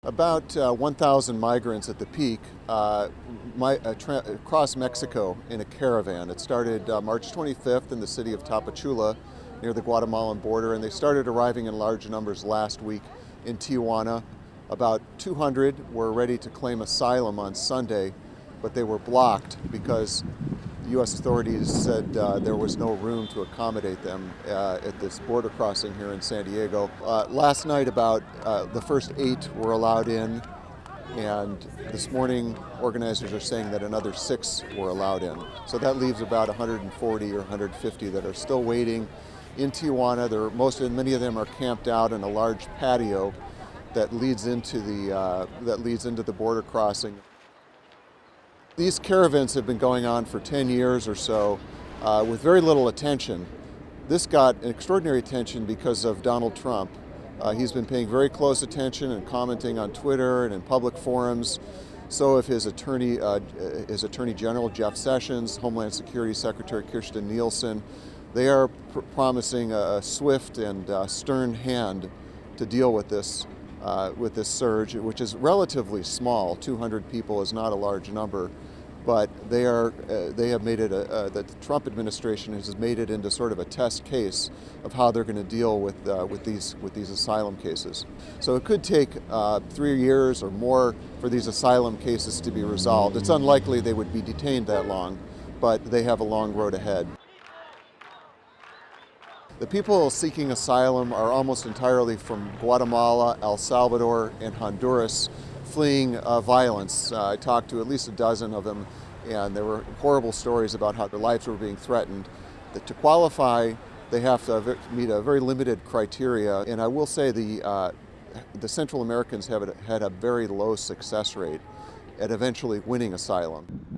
About 1,000 migrants at the peak crossed Mexico in a caravan. It started March 25th in the city of Tapachula near the Guatemalan border, and they started arriving in large numbers last week in Tijuana. About 200 were ready to claim asylum on Sunday, but they were blocked because U.S. authorities said there was no room to accommodate them at this border crossing here in San Diego. Last night, about the first 8 were allowed in, and this morning organizers are saying that another 6 were allowed in. So that leaves about 140 or 150 that are still waiting in Tijuana. Many of them are camped out in a large patio that leads into the border crossing. These caravans have been going on for 10 years or so with very little attention. This got extraordinary attention because of Donald Trump. He's been paying very close attention and commenting on Twitter and in public forums. So have his Attorney General Jeff Sessions, Homeland Security Secretary Kirstjen Nielsen. They are promising a swift and stern hand to deal with this surge, which is relatively small. 200 people is not a large number, but they have made it the Trump administration has made it into sort of a test case of how they're going to deal with these asylum cases. So it could take 3 years or more for these asylum cases to be resolved. It's unlikely they would be detained that long, but they have a long road ahead. The people seeking asylum are almost entirely from Guatemala, El Salvador, and Honduras, fleeing violence. I talked to at least a dozen of them, and there were horrible stories about how their lives were being threatened. To qualify, they have to meet a very limited criteria, and I will say the Central Americans have had a very low success rate at eventually winning asylum.